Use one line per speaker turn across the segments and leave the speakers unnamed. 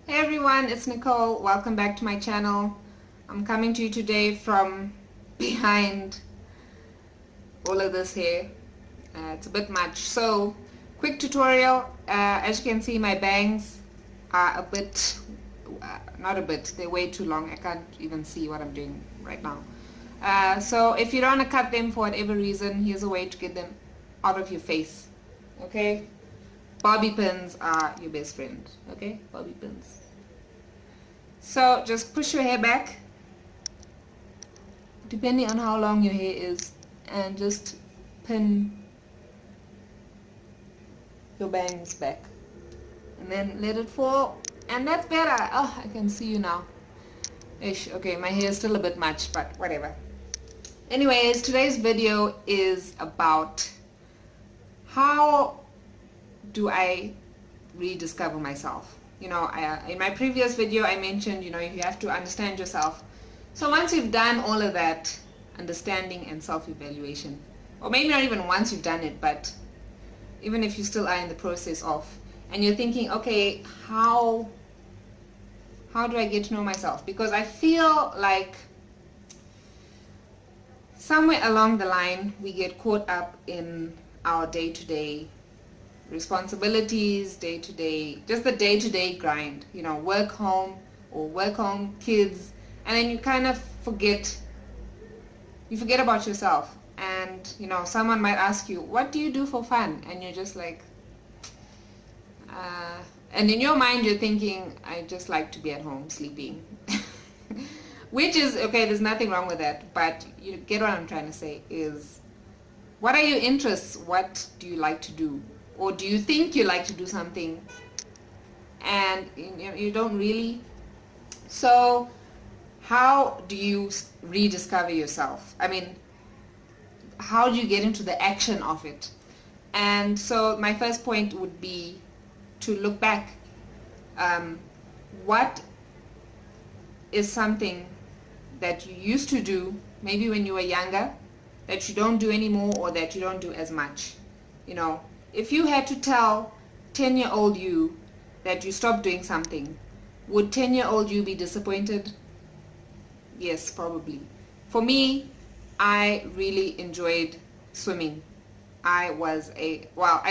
Hey everyone, it's Nicole. Welcome back to my channel. I'm coming to you today from behind all of this hair. It's a bit much. So, quick tutorial. As you can see, my bangs are a bit, not a bit, they're way too long. I can't even see what I'm doing right now. So if you don't want to cut them for whatever reason, here's a way to get them out of your face. Okay? Bobby pins are your best friend. Okay? Bobby pins. So just push your hair back, depending on how long your hair is, and just pin your bangs back. And then let it fall. And that's better. Oh, I can see you now. Ish. Okay, my hair is still a bit much, but whatever. Anyways, today's video is about how do I rediscover myself. You know, in my previous video I mentioned, you have to understand yourself. So once you've done all of that understanding and self-evaluation, or maybe not even once you've done it, but even if you still are in the process of, and you're thinking, okay, how do I get to know myself? Because I feel like somewhere along the line we get caught up in our day-to-day responsibilities, day-to-day, just the day-to-day grind, work home, kids, and then you kind of forget about yourself. And someone might ask you, what do you do for fun? And you're just like, and in your mind you're thinking, I just like to be at home sleeping. Which is okay, there's nothing wrong with that, but you get what I'm trying to say is, what are your interests? What do you like to do? Or do you think you like to do something and you don't really? So how do you rediscover yourself? I mean, how do you get into the action of it? And so my first point would be to look back. What is something that you used to do, maybe when you were younger, that you don't do anymore, or that you don't do as much? If you had to tell 10-year-old you that you stopped doing something, would 10-year-old you be disappointed? Yes, probably. For me, I really enjoyed swimming. I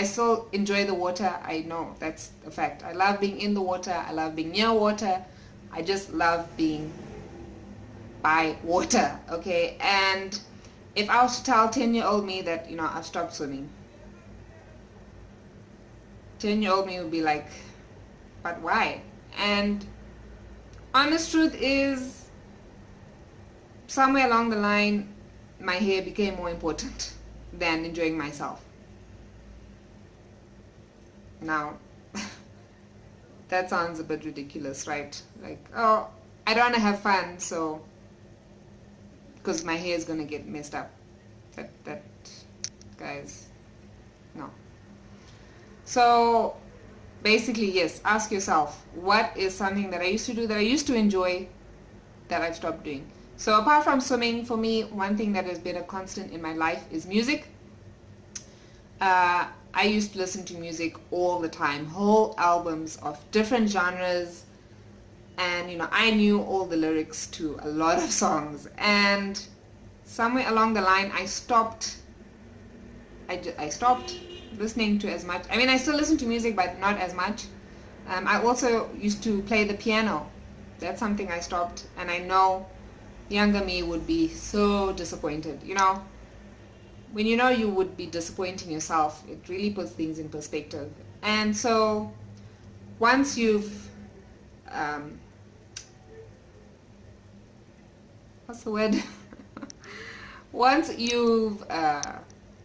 still enjoy the water. I know that's a fact. I love being in the water. I love being near water. I just love being by water, okay? And if I was to tell 10-year-old me that, I've stopped swimming, 10-year-old me would be like, but why? And honest truth is, somewhere along the line, my hair became more important than enjoying myself. Now, that sounds a bit ridiculous, right? Like, oh, I don't want to have fun, so, because my hair is going to get messed up. That, guys, no. So basically, yes, ask yourself, what is something that I used to do, that I used to enjoy, that I've stopped doing? So apart from swimming, for me, one thing that has been a constant in my life is music. I used to listen to music all the time, whole albums of different genres, and I knew all the lyrics to a lot of songs. And somewhere along the line I stopped listening to as much. I mean, I still listen to music, but not as much. I also used to play the piano. That's something I stopped, and I know younger me would be so disappointed. When you would be disappointing yourself, it really puts things in perspective. And so once you've what's the word? Once you've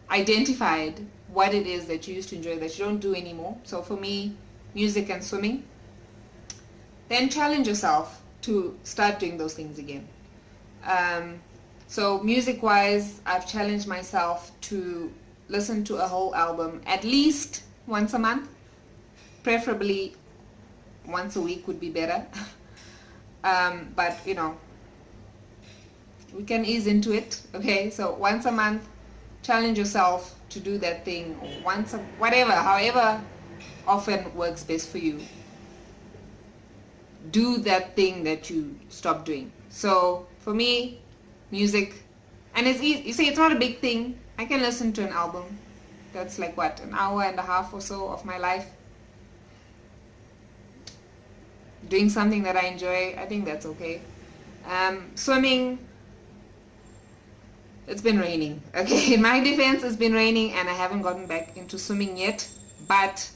identified what it is that you used to enjoy that you don't do anymore, so for me, music and swimming, then challenge yourself to start doing those things again. So music wise, I've challenged myself to listen to a whole album at least once a month, preferably once a week would be better. But we can ease into it, okay? So once a month, challenge yourself to do that thing, or however often works best for you. do that thing that you stopped doing. So for me, music, and it's easy. You see, it's not a big thing. I can listen to an album. That's like what, an hour and a half or so of my life. Doing something that I enjoy, I think that's okay. Swimming, it's been raining. Okay, in my defense, it's been raining and I haven't gotten back into swimming yet, but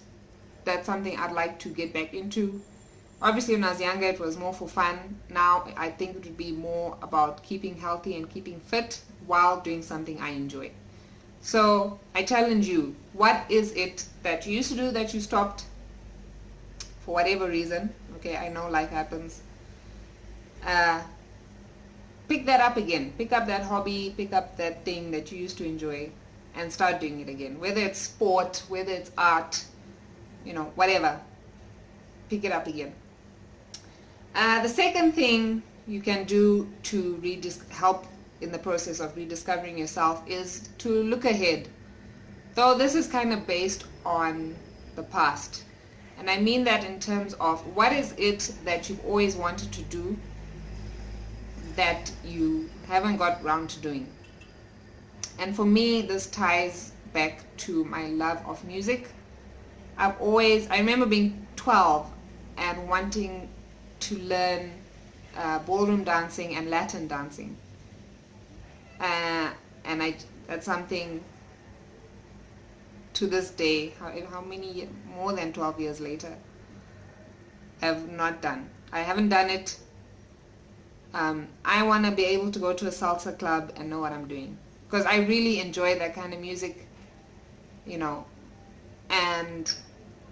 that's something I'd like to get back into. Obviously, when I was younger, it was more for fun. Now, I think it would be more about keeping healthy and keeping fit while doing something I enjoy. So, I challenge you, what is it that you used to do that you stopped for whatever reason? Okay, I know life happens. Pick that up again. Pick up that hobby, pick up that thing that you used to enjoy and start doing it again. Whether it's sport, whether it's art, whatever. Pick it up again. The second thing you can do to help in the process of rediscovering yourself is to look ahead. Though this is kind of based on the past. And I mean that in terms of what is it that you've always wanted to do that you haven't got around to doing. And for me, this ties back to my love of music. I remember being 12 and wanting to learn ballroom dancing and Latin dancing. That's something to this day, how many, more than 12 years later, have not done. I haven't done it. I want to be able to go to a salsa club and know what I'm doing. Because I really enjoy that kind of music, and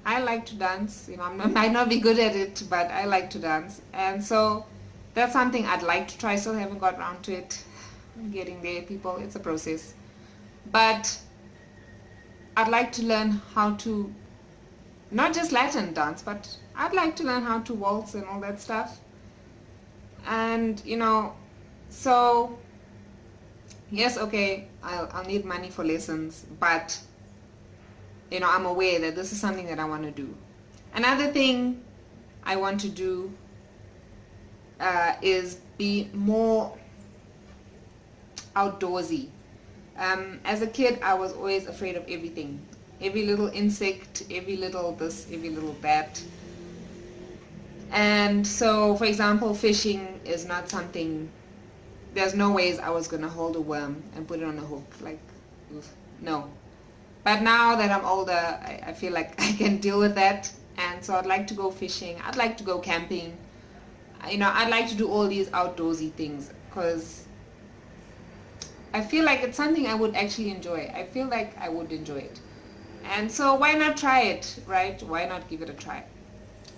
I like to dance. I might not be good at it, but I like to dance. And so that's something I'd like to try. Still haven't got around to it. I'm getting there, people. It's a process. But I'd like to learn how to, not just Latin dance, but I'd like to learn how to waltz and all that stuff. And, so, yes, okay, I'll need money for lessons, but, I'm aware that this is something that I want to do. Another thing I want to do is be more outdoorsy. As a kid, I was always afraid of everything. Every little insect, every little this, every little that. And so, for example, fishing is not something, there's no ways I was going to hold a worm and put it on a hook. Like, no. But now that I'm older, I feel like I can deal with that. And so I'd like to go fishing. I'd like to go camping. I'd like to do all these outdoorsy things because I feel like it's something I would actually enjoy. I feel like I would enjoy it. And so why not try it, right? Why not give it a try?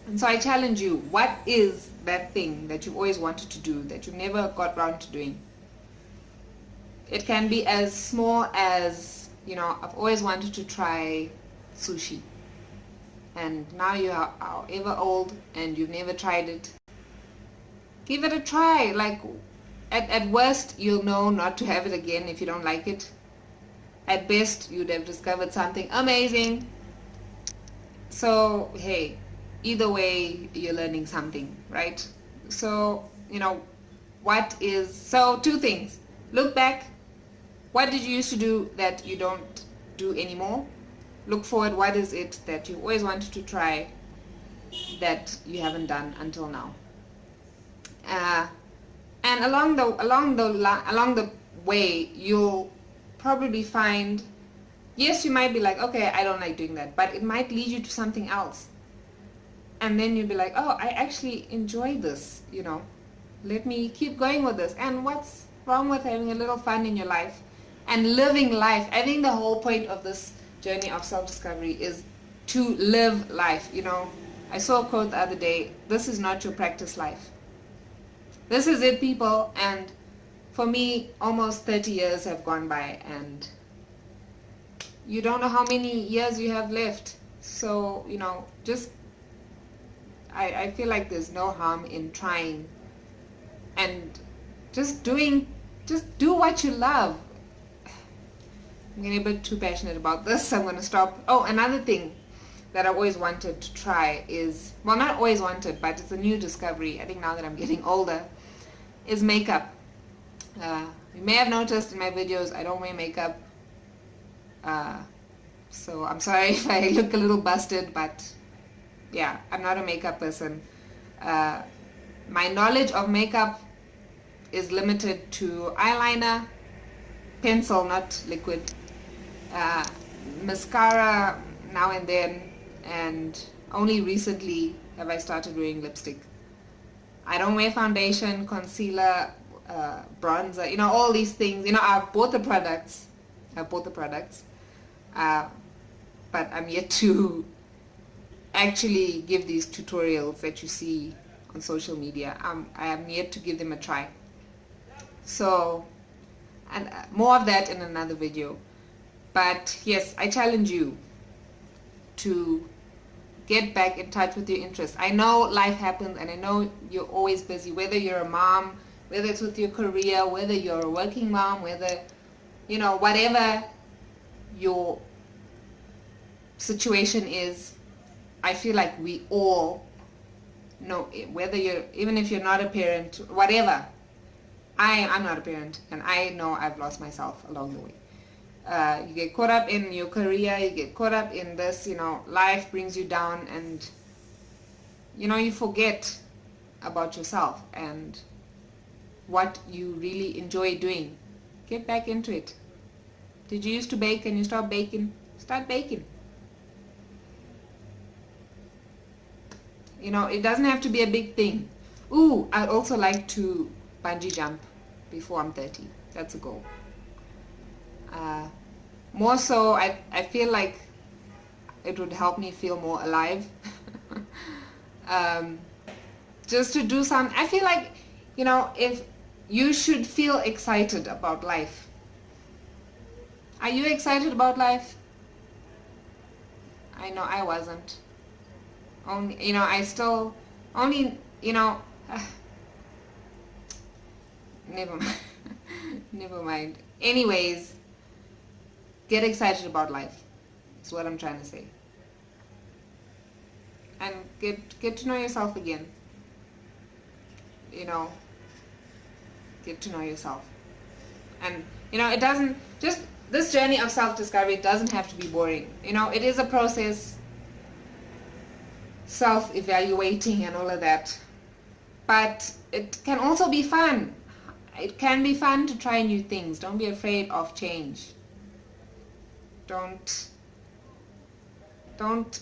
And so I challenge you, what is that thing that you've always wanted to do that you never got around to doing? It can be as small as, I've always wanted to try sushi. And now you are however old and you've never tried it. Give it a try. Like, at worst, you'll know not to have it again if you don't like it. At best, you'd have discovered something amazing. So, hey, either way, you're learning something, right? So, so 2 things. Look back. What did you used to do that you don't do anymore? Look forward. What is it that you always wanted to try that you haven't done until now? And along the way, you'll probably find, yes, you might be like, okay, I don't like doing that, but it might lead you to something else. And then you'll be like, oh, I actually enjoy this, let me keep going with this. And what's wrong with having a little fun in your life and living life? I think the whole point of this journey of self-discovery is to live life. I saw a quote the other day, this is not your practice life. This is it, people. And for me, almost 30 years have gone by and you don't know how many years you have left. So, I feel like there's no harm in trying and just do what you love. I'm getting a bit too passionate about this, so I'm going to stop. Oh, another thing. that I always wanted to try is, well, not always wanted, but it's a new discovery, I think now that I'm getting older, is makeup. You may have noticed in my videos I don't wear makeup, so I'm sorry if I look a little busted, but yeah, I'm not a makeup person. My knowledge of makeup is limited to eyeliner, pencil, not liquid, mascara now and then, and only recently have I started wearing lipstick. I don't wear foundation, concealer, bronzer, you know, all these things. You know, I've bought the products, but I'm yet to actually give these tutorials that you see on social media. I am yet to give them a try. So, and more of that in another video. But yes, I challenge you to get back in touch with your interests. I know life happens, and I know you're always busy, whether you're a mom, whether it's with your career, whether you're a working mom, whether, you know, whatever your situation is. I feel like we all know, whether you're, even if you're not a parent, whatever. I'm not a parent, and I know I've lost myself along the way. You get caught up in your career, you get caught up in this, you know, life brings you down, and, you know, you forget about yourself and what you really enjoy doing. Get back into it. Did you used to bake and you stop baking? Start baking. You know, it doesn't have to be a big thing. Ooh, I'd also like to bungee jump before I'm 30. That's a goal. More so, I feel like it would help me feel more alive. Just to do something. I feel like, you know, if you should feel excited about life. Are you excited about life? I know I wasn't. Only, you know, I still, only, you know, never mind. Never mind. Anyways, get excited about life. That's what I'm trying to say. And get to know yourself again. You know, get to know yourself. And, you know, it doesn't, just this journey of self-discovery doesn't have to be boring. You know, it is a process, self-evaluating and all of that. But it can also be fun. It can be fun to try new things. Don't be afraid of change. Don't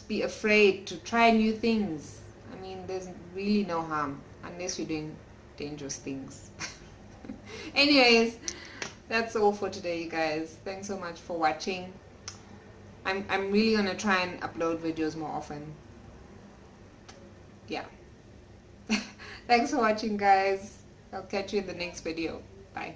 be afraid to try new things. I mean, there's really no harm unless you're doing dangerous things. Anyways, that's all for today, you guys. Thanks so much for watching. I'm really gonna try and upload videos more often. Yeah. Thanks for watching, guys. I'll catch you in the next video. Bye.